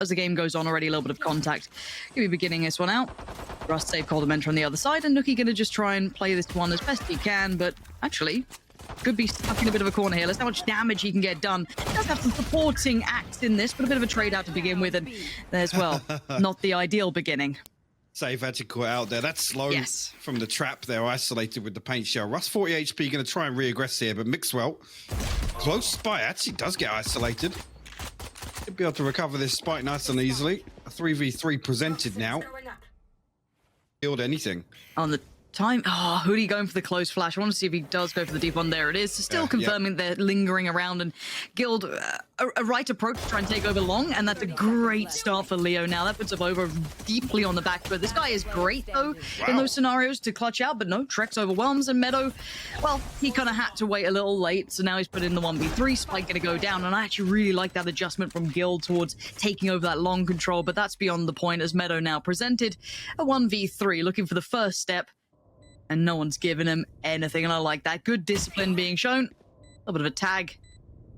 as the game goes on. Already a little bit of contact. Gonna be beginning this one out. Russ save kodamenta on the other side, and nukkye gonna just try and play this one as best he can, but actually could be stuck in a bit of a corner here. Let's see how much damage he can get done. He does have some supporting acts in this, but a bit of a trade out to begin with, and there's, well, not the ideal beginning. Sayf actually caught out there. That's slow from the trap there, isolated with the paint shell. Russ 40 HP, going to try and re-aggress here, but Mixwell, close by, actually does get isolated. Should be able to recover this spike nice and easily. A 3v3 presented now. Killed anything. On the time, hoody going for the close flash. I want to see if he does go for the deep one. There it is. Still confirming they're lingering around, and Guild a right approach to try and take over long, and that's a great start for Leo. Now that puts AvovA deeply on the back foot. This guy is great though in those scenarios to clutch out, but no, trexx overwhelms, and Meddo, well, he kind of had to wait a little late, so now he's put in the 1v3. Spike gonna go down, and I actually really like that adjustment from Guild towards taking over that long control, but that's beyond the point as Meddo now presented a 1v3, looking for the first step, and no one's given him anything, and I like that. Good discipline being shown. A little bit of a tag.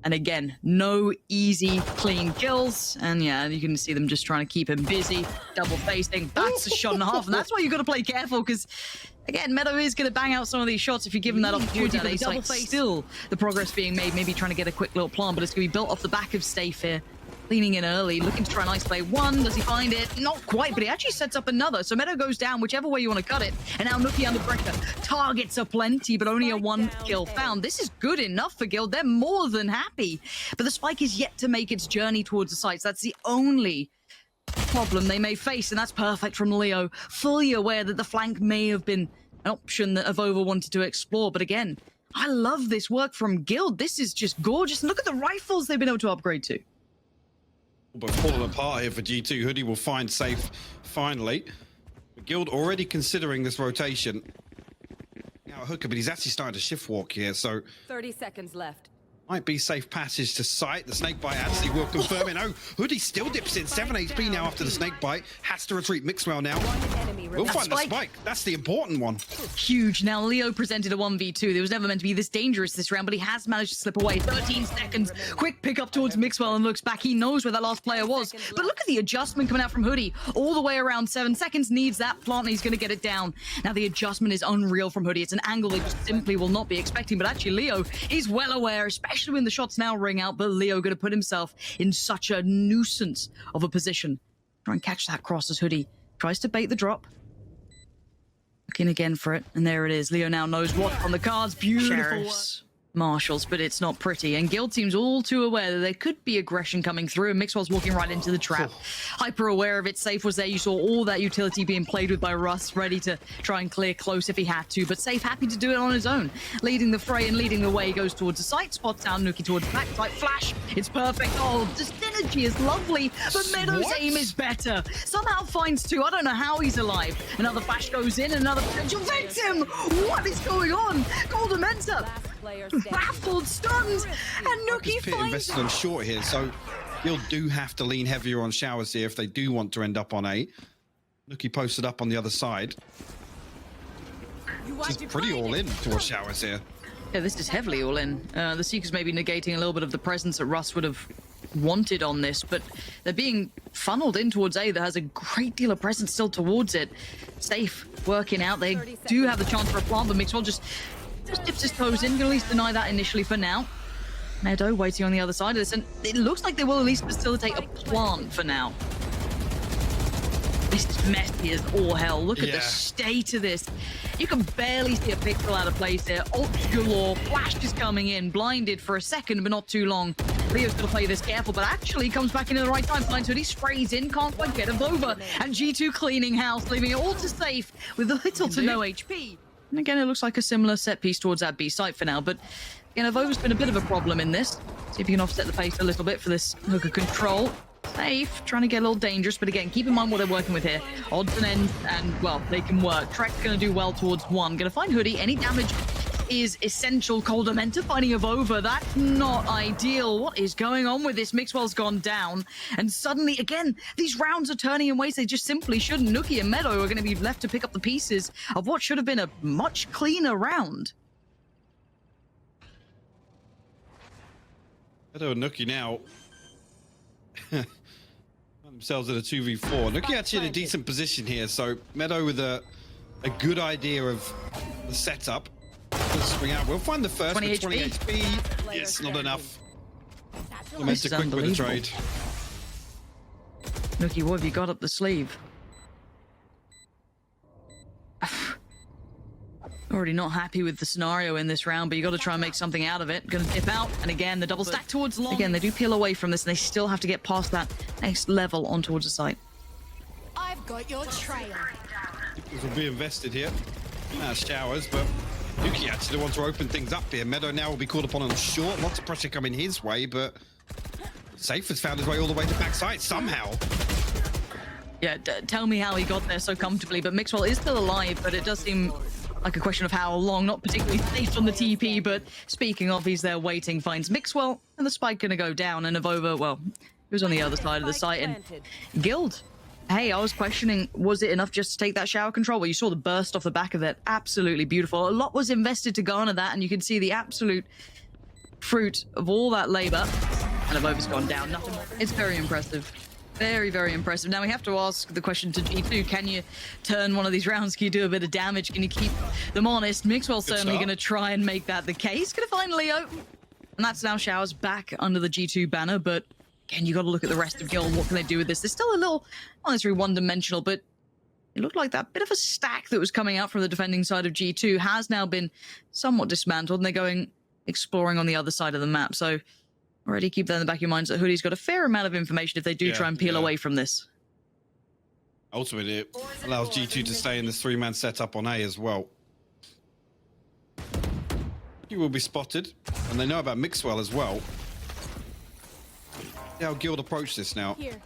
And again, no easy, clean kills. And yeah, you can see them just trying to keep him busy. Double facing. That's a shot and a half. And that's why you've got to play careful, because again, Meddo is going to bang out some of these shots if you give him that opportunity. But it's like still the progress being made, maybe trying to get a quick little plant, but it's going to be built off the back of Sayf here. Leaning in early, looking to try and isolate one. Does he find it? Not quite, but he actually sets up another. So Meddo goes down, whichever way you want to cut it. And now nukkye under pressure. Targets are plenty, but only a 1 kill found. This is good enough for Guild. They're more than happy. But the spike is yet to make its journey towards the sites. That's the only problem they may face, and that's perfect from Leo. Fully aware that the flank may have been an option that AvovA wanted to explore. But again, I love this work from Guild. This is just gorgeous. And look at the rifles they've been able to upgrade to. But falling apart here for G2. Hoody will find Sayf finally. Guild already considering this rotation. Now a hooker, but he's actually starting to shift walk here, so 30 seconds left. might be safe passage to sight. The snake bite actually will confirm it. Oh, Hoody still dips in. 7 HP now after the snake bite. Has to retreat. Mixwell now. We'll find the spike. That's the important one. Huge. Now, Leo presented a 1v2. There was never meant to be this dangerous this round, but he has managed to slip away. 13 seconds. Quick pick up towards Mixwell and looks back. He knows where that last player was. But look at the adjustment coming out from Hoody. All the way around 7 seconds. Needs that plant, and he's going to get it down. Now, the adjustment is unreal from Hoody. It's an angle they just simply will not be expecting. But actually, Leo is well aware, especially when the shots now ring out, but Leo going to put himself in such a nuisance of a position. Try and catch that cross as Hoody tries to bait the drop. Looking again for it, and there it is. Leo now knows what's on the cards. Beautiful. Sheriffs. Marshals, but it's not pretty. And Guild seems all too aware that there could be aggression coming through, and Mixwell's walking right into the trap. Hyper aware of it. Sayf was there. You saw all that utility being played with by Russ, ready to try and clear close if he had to, but Sayf happy to do it on his own. Leading the fray and leading the way, goes towards the site, spots down nukkye towards the back, site flash. It's perfect. Oh, the synergy is lovely, but Meddo's aim is better. Somehow finds two. I don't know how he's alive. Another flash goes in, another potential victim. What is going on? kodamenta. Baffled, stunned, and nukkye Pit invested on short here, so Guild do have to lean heavier on showers here if they do want to end up on A. nukkye posted up on the other side. This is pretty all in towards showers here. Yeah, this is heavily all in. The Seekers may be negating a little bit of the presence that Russ would have wanted on this, but they're being funneled in towards A that has a great deal of presence still towards it. Sayf working out. They do have the chance for a plant, but Mixwell just dips his toes in. Can at least deny that initially for now. Meddo waiting on the other side of this, and it looks like they will at least facilitate a plant for now. This is messy as all hell. Look at the state of this. You can barely see a pixel out of place here. Ults galore. Flash is coming in. Blinded for a second, but not too long. Leo's going to play this careful, but actually comes back in at the right time. Finds Hoody, sprays in, can't quite get AvovA. And G2 cleaning house, leaving it all to Sayf with little to no HP. And again, it looks like a similar set piece towards that B site for now, but again, AvovA's been a bit of a problem in this. See if you can offset the pace a little bit for this hooker control. Sayf, trying to get a little dangerous, but again, keep in mind what they're working with here. Odds and ends, and well, they can work. trexx going to do well towards one. Going to find Hoody. Any damage is essential. kodamenta finding AvovA. That's not ideal. What is going on with this? Mixwell's gone down, and suddenly, again, these rounds are turning in ways they just simply shouldn't. nukkye and Meddo are going to be left to pick up the pieces of what should have been a much cleaner round. Meddo and nukkye now. themselves at a 2v4. Looking actually in a decent position here. So Meddo with a good idea of the setup. Swing out. We'll find the first 20 with 20 HP. Yes, not enough. Meant to quick with the trade. Nukkye, what have you got up the sleeve? Already not happy with the scenario in this round, but you got to try and make something out of it. Gonna dip out, and again the double stack towards long. Again, they do peel away from this, and they still have to get past that next level on towards the site. I've got your trail. This will be invested here. Showers, but Nukkye actually wants to open things up here. Meddo now will be called upon on short. Lots of pressure coming his way, but Sayf has found his way all the way to backside somehow. Yeah, tell me how he got there so comfortably, but Mixwell is still alive, but it does seem like a question of how long, not particularly safe on the TP, but speaking of, he's there waiting, finds Mixwell, and the spike gonna go down, and AvovA, well, he was on the other side of the site, and GLD. Hey, I was questioning, was it enough just to take that shower control? Well, you saw the burst off the back of it. Absolutely beautiful. A lot was invested to garner that, and you can see the absolute fruit of all that labor. And AvovA's gone down. Nothing more. It's very impressive. Very, very impressive. Now we have to ask the question to G2. Can you turn one of these rounds? Can you do a bit of damage? Can you keep them honest? Mixwell's certainly going to try and make that the case. Going to find Leo. And that's now Showers back under the G2 banner, but again, you got to look at the rest of GLD. What can they do with this? They're still a little, not necessarily one-dimensional, but it looked like that bit of a stack that was coming out from the defending side of G2 has now been somewhat dismantled, and they're going exploring on the other side of the map. So already keep that in the back of your minds that Hoodie's got a fair amount of information if they do try and peel away from this. Ultimately, it allows G2 to stay in this three-man setup on A as well. He will be spotted, and they know about Mixwell as well. See how GLD approach this now. Here.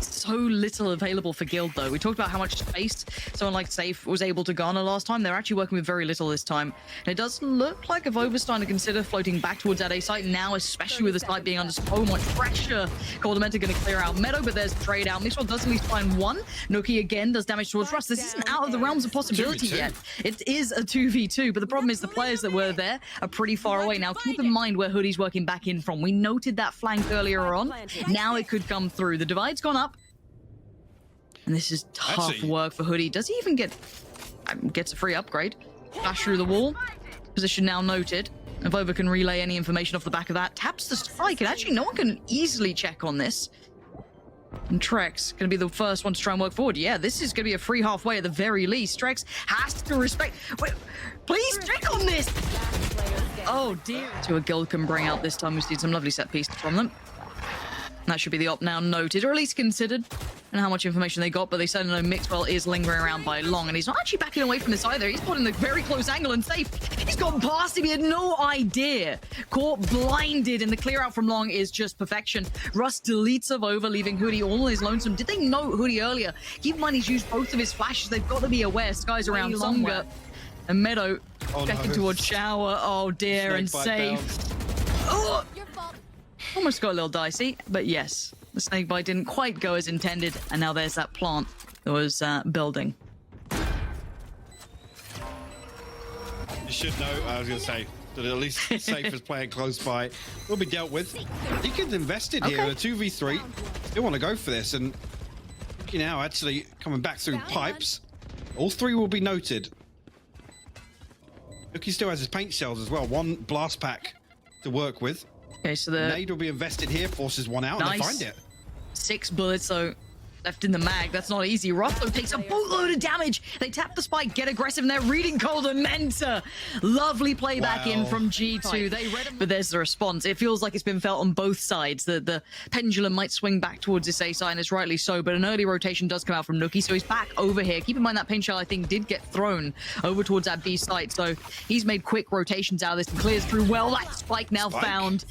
So little available for GLD, though. We talked about how much space someone like Sayf was able to garner last time. They're actually working with very little this time. And it does look like AvovA's starting to consider floating back towards that A site now, especially with the site being under so much pressure. Kodamenta going to clear out Meddo, but there's trade out. Mixwell does at least find one. Nukkye again does damage towards Russ. This isn't out of the realms of possibility yet. It is a 2v2, but the problem is the players that were there are pretty far away. Now, keep in mind where Hoodie's working back in from. We noted that flank earlier on. Now it could come through. The divide's gone up. And this is tough work for Hoodie. Does he even gets a free upgrade? Flash through the wall. Position now noted. AvovA can relay any information off the back of that. Taps the spike, and actually no one can easily check on this. And trexx going to be the first one to try and work forward. Yeah, this is going to be a free halfway at the very least. trexx has to respect... Wait, please check on this! Oh dear. To a GLD can bring out this time. We've seen some lovely set pieces from them. That should be the op now noted, or at least considered. And how much information they got, but they certainly know Mixwell is lingering around by long, and he's not actually backing away from this either. He's put in the very close angle and Sayf. He's gone past him. He had no idea. Caught blinded, and the clear out from long is just perfection. Russ deletes AvovA, leaving Hoodie all on his lonesome. Did they note Hoodie earlier? Keep in mind he's used both of his flashes. They've got to be aware. Sky's around longer. And Meddo checking towards shower. Oh dear, and Sayf. Oh! Almost got a little dicey, but yes. The snake bite didn't quite go as intended, and now there's that plant that was building. You should know, I was going to say, that at least Sayf is playing close by. Will be dealt with. He could invest it here, a 2v3. Still want to go for this, and you know, actually coming back through pipes. All three will be noted. Nukkye still has his paint shells as well. One blast pack to work with. Okay, so the nade will be invested here, forces one out, and they find it. 6 bullets, so left in the mag. That's not easy. Russ takes a boatload of damage. They tap the spike, get aggressive, and they're reading kodamenta. Lovely play back in from G2. They read him, but there's the response. It feels like it's been felt on both sides. The pendulum might swing back towards this A side, and it's rightly so, but an early rotation does come out from Nukkye, so he's back over here. Keep in mind that paint shell, I think, did get thrown over towards that B site, so he's made quick rotations out of this and clears through well. That spike now found.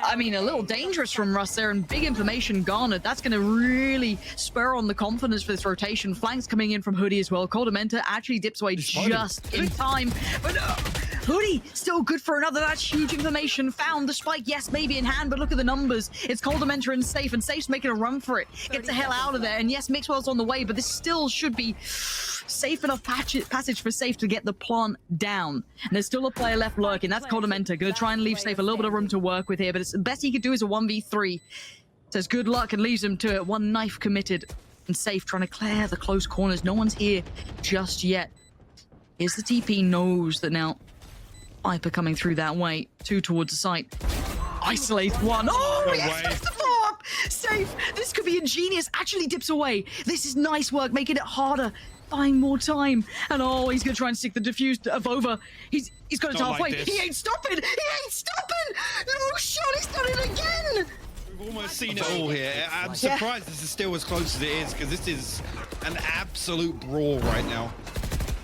I mean, a little dangerous from Russ there, and big information garnered. That's going to really spur on the confidence for this rotation. Flanks coming in from Hoodie as well. kodamenta actually dips away just in time. But hoody still good for another. That's huge information. Found the spike, yes, maybe in hand, but look at the numbers. It's kodamenta and Sayf, and Safe's making a run for it. Get the hell out of there. And yes, Mixwell's on the way, but this still should be safe enough passage for Sayf to get the plant down. And there's still a player left lurking. That's kodamenta. Gonna try and leave Sayf a little bit of room to work with here, but it's the best he could do is a 1v3. Says good luck and leaves him to it. One knife committed. And Sayf trying to clear the close corners. No one's here just yet. Here's the TP, knows that now Viper coming through that way. Two towards the site. Isolates one. Oh, No yes, way. that's the follow-up. Sayf, this could be ingenious. Actually dips away. This is nice work, making it harder. Buying more time. And oh, he's going to try and stick the diffuse AvovA. He's got it Not halfway. like this. He ain't stopping. He ain't stopping. No shot. He's done it again. We've almost seen it all here. I'm surprised this is still as close as it is, because this is an absolute brawl right now.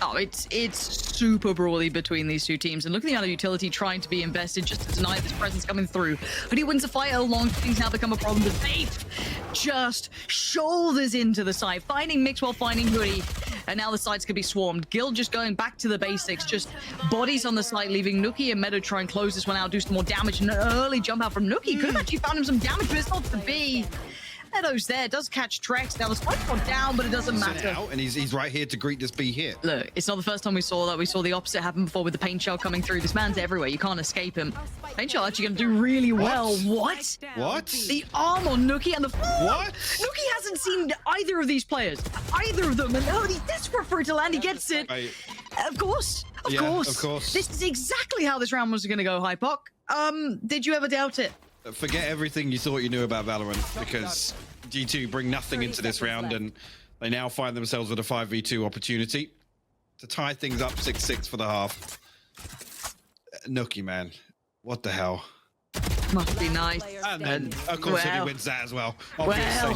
Oh, it's super brawly between these two teams. And look at the amount of utility trying to be invested just to deny this presence coming through. But he wins the fight along. Things now become a problem. But Sayf just shoulders into the side, finding Mixwell, finding hoody. And now the sides could be swarmed. Guild just going back to the basics. Just bodies on the side, leaving nukkye and Meddo try and close this one out, do some more damage. And an early jump out from nukkye. Could have actually found him some damage, but it's not to be. Meddo's there, does catch trexx. Now the spike's gone down, but it doesn't matter. Out, and he's right here to greet this B hit. Look, it's not the first time we saw that. We saw the opposite happen before with the paint shell coming through. This man's everywhere. You can't escape him. Paint shell actually going to do really well. What? What? The arm on nukkye and the... What? nukkye hasn't seen either of these players. Either of them. And oh, he's desperate for it to land. He gets it. Right. Of course. Of Yeah, course. of course. This is exactly how this round was going to go, Hypoc. Did you ever doubt it? Forget everything you thought you knew about Valorant, because G2 bring nothing into this round, and they now find themselves with a 5v2 opportunity to tie things up 6-6 for the half. Nukkye, man. What the hell? Must be nice. And then, of course, he wins that as well. Obviously.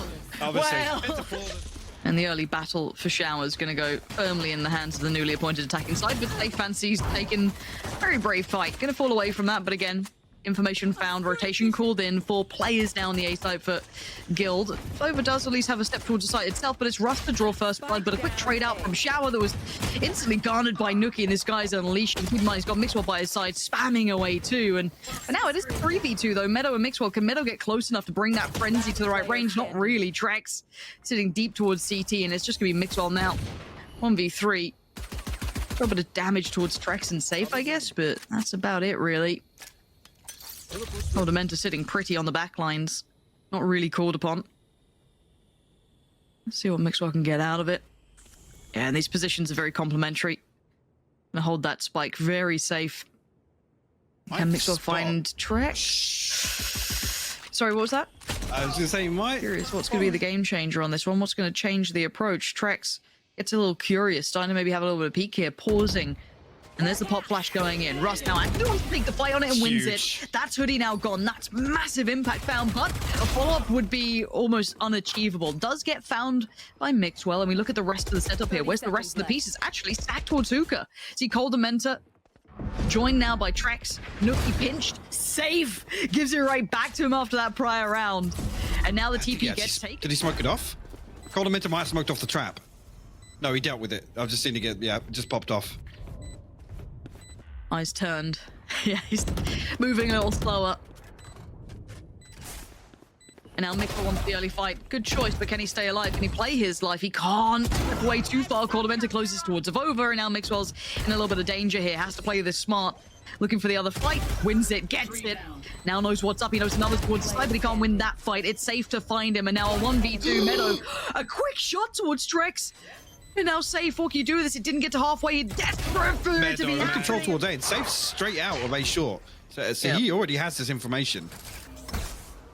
And the early battle for Shower is going to go firmly in the hands of the newly appointed attacking side, but Sayf fancies taking a very brave fight. Going to fall away from that, but again, information found, rotation called in, 4 players down the A side for Guild. AvovA does at least have a step towards the site itself, but it's Russ to draw first blood, but a quick trade out from Shower that was instantly garnered by nukkye, and this guy's unleashed. And keep in mind, he's got Mixwell by his side, spamming away too. And now it is 3v2 though. Meddo and Mixwell. Can Meddo get close enough to bring that frenzy to the right range? Not really. trexx sitting deep towards CT, and it's just going to be Mixwell now. 1v3. A little bit of damage towards trexx and Sayf, I guess, but that's about it really. kodamenta sitting pretty on the back lines. Not really called upon. Let's see what Mixwell can get out of it. Yeah, and these positions are very complementary. Gonna hold that spike very safe. Can Mixwell find trexx? Sorry, what was that? I was going to say, you might. Curious what's going to be the game changer on this one. What's going to change the approach? trexx gets a little curious, starting to maybe have a little bit of peek here, pausing. And there's the pop flash going in. Russ now actually wants to take the fight on it and wins it. That's hoody now gone. That's massive impact found, but a follow-up would be almost unachievable. Does get found by Mixwell, and we look at the rest of the setup here. Where's the rest of the pieces? Actually stacked towards hookah. See kodamenta joined now by trexx. nukkye pinched. Sayf gives it right back to him after that prior round. And now the TP gets taken. Did he smoke it off? kodamenta might have smoked off the trap. No, he dealt with it. I've just seen it get, it just popped off. Eyes turned. Yeah, he's moving a little slower. And now Mixwell wants the early fight. Good choice, but can he stay alive? Can he play his life? He can't. Step away too far. kodamenta closes towards AvovA, and now Mixwell's in a little bit of danger here. Has to play this smart. Looking for the other fight. Wins it. Gets it. Now knows what's up. He knows another's towards the side, but he can't win that fight. It's safe to find him. And now a 1v2. Meddo. A quick shot towards trexx. And now Sayf, what can you do with this? It didn't get to halfway. He's desperate for it to be Meddo, control happening. towards A. Sayf straight out of A short. So he already has this information.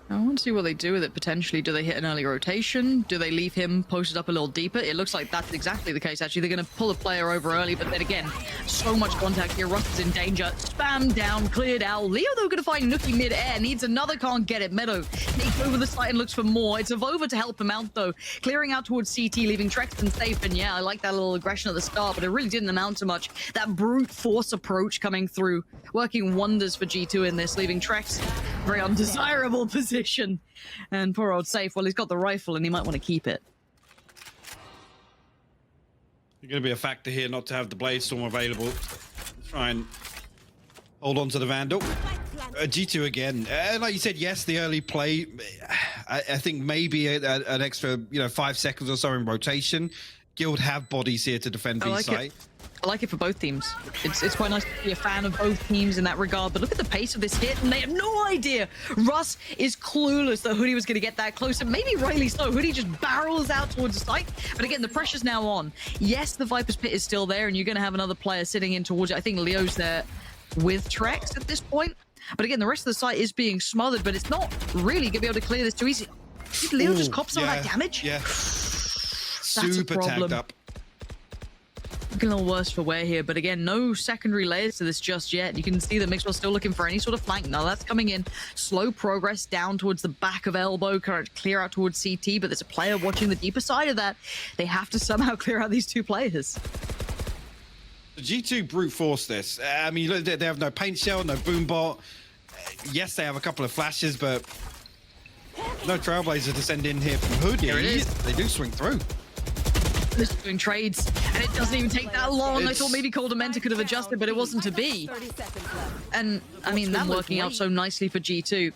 I want to see what they do with it potentially. Do they hit an early rotation? Do they leave him posted up a little deeper? It looks like that's exactly the case, actually. They're going to pull a player over early, but then again, so much contact here. Russ is in danger. Spam down, cleared out. Leo, though, going to find nukkye mid-air. Needs another, can't get it. Meddo takes over the site and looks for more. It's AvovA to help him out, though. Clearing out towards CT, leaving trexx and Sayf. And yeah, I like that little aggression at the start, but it really didn't amount to much. That brute force approach coming through, working wonders for G2 in this, leaving trexx very undesirable position. And poor old Sayf, well, he's got the rifle and he might want to keep it. You're going to be a factor here not to have the Blade Storm available. Try and Hold on to the Vandal. G2 again. Like you said, yes, the early play. I think maybe an extra, 5 seconds or so in rotation. Guild have bodies here to defend B site. I like it for both teams. It's quite nice to be a fan of both teams in that regard, but look at the pace of this hit, and they have no idea. Russ is clueless that Hoodie was going to get that close, and maybe rightly so. Hoodie just barrels out towards the site, but again, the pressure's now on. Yes, the Viper's Pit is still there, and you're going to have another player sitting in towards it. I think Leo's there with trexx at this point, but again, the rest of the site is being smothered, but it's not really going to be able to clear this too easy. Did Leo just cop some of that damage? Yeah. Super tagged up. Looking a little worse for wear here, but again, no secondary layers to this just yet. You can see that Mixwell still looking for any sort of flank. Now that's coming in. Slow progress down towards the back of elbow, clear out towards CT, but there's a player watching the deeper side of that. They have to somehow clear out these two players. G2 brute force this. I mean, they have no paint shell, no boom bot. Yes, they have a couple of flashes, but no Trailblazer to send in here from Hoodie. Here it is. They do swing through. Just doing trades, and it doesn't even take that long. I thought maybe kodamenta could have adjusted, but it wasn't to be. And I mean, that's working out so nicely for G2.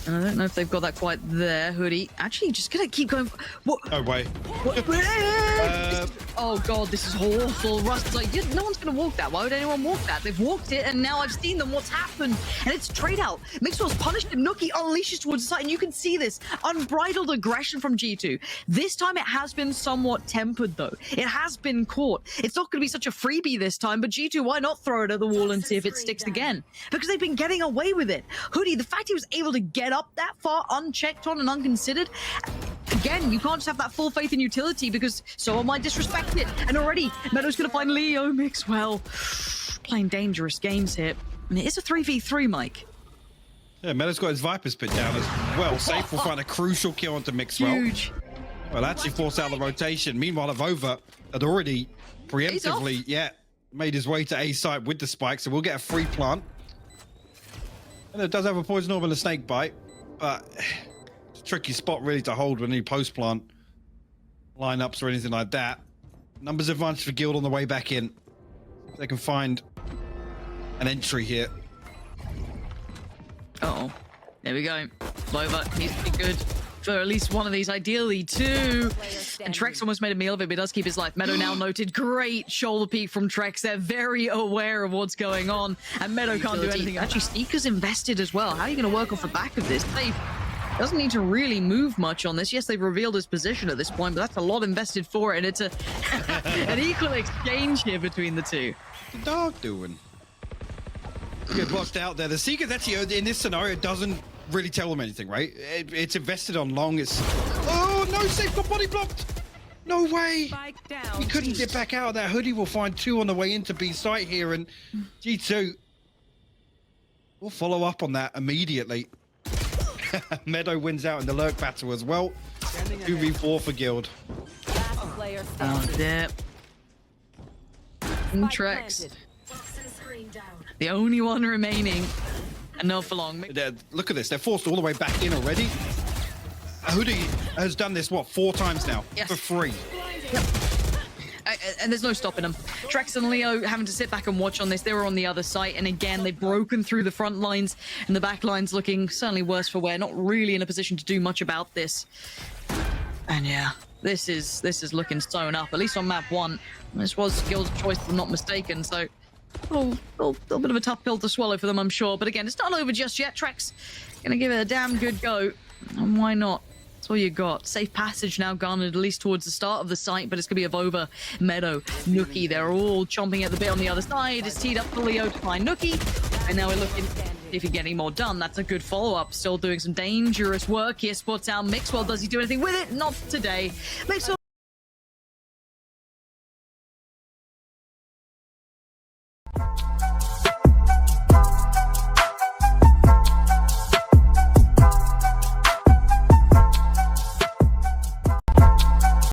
And I don't know if they've got that quite there. Hoodie actually just gonna keep going. What? No way. What? Oh god, this is awful. Russ is like, no one's gonna walk that. Why would anyone walk that? They've walked it, and now I've seen them. What's happened? And it's trade out. Mixwell's punished him. Nukkye unleashes towards the side, and you can see this unbridled aggression from G2. This time it has been somewhat tempered, though. It has been caught. It's not gonna be such a freebie this time, but G2, why not throw it at the wall and see if it sticks again? Because they've been getting away with it. Hoodie, the fact he was able to get up that far unchecked on and unconsidered. Again, you can't just have that full faith in utility because someone might disrespect it. And already, Meddo's going to find Leo Mixwell. Playing dangerous games here. And it is a 3v3, Mike. Yeah, Meddo's got his Viper's Pit down as well. Sayf will find a crucial kill onto Mixwell. Huge. Well, actually forced out the rotation. Meanwhile, AvovA had already preemptively, made his way to A site with the spike. So we'll get a free plant. And it does have a poison orb and a snake bite. But it's a tricky spot really to hold when you post plant lineups or anything like that. Numbers advantage for Guild on the way back in. They can find an entry here. Uh-oh. There we go. AvovA needs to be good for at least one of these, ideally two. And trexx almost made a meal of it, but he does keep his life. Meddo now noted. Great shoulder peek from trexx. They're very aware of what's going on, and Meddo can't do anything. Actually, Sneaker's invested as well. How are you going to work off the back of this? Sayf doesn't need to really move much on this. Yes, they've revealed his position at this point, but that's a lot invested for it, and it's an equal exchange here between the two. What's the dog doing? Get blocked out there. The Seeker actually in this scenario doesn't really tell them anything, right? It's invested on long. It's no, Sayf got body blocked. No way. He couldn't get back out of that. Hoodie will find two on the way into B site here, and G2 will follow up on that immediately. Meddo wins out in the lurk battle as well. 2v4 for Guild. Oh, dear. trexx. The only one remaining. And not for long. Look at this. They're forced all the way back in already. Hoodie has done this, what, 4 times now? Yes. For free. Yep. And there's no stopping them. Trexx and Leo having to sit back and watch on this. They were on the other side, and again, they've broken through the front lines, and the back line's looking certainly worse for wear. Not really in a position to do much about this. And yeah, this is looking sewn up, at least on map 1. This was Guild's choice, if I'm not mistaken, so a little bit of a tough pill to swallow for them, I'm sure. But again, it's not over just yet. Trexx gonna give it a damn good go, and why not? That's all you got. Safe passage now garnered at least towards the start of the site, but it's gonna be AvovA, Meddo, Nukkye. They're all chomping at the bit on the other side. It's teed up for Leo to find Nukkye, and now we're looking if he get any more done. That's a good follow-up. Still doing some dangerous work here. Spots out Mixwell. Does he do anything with it? Not today. Mixwell.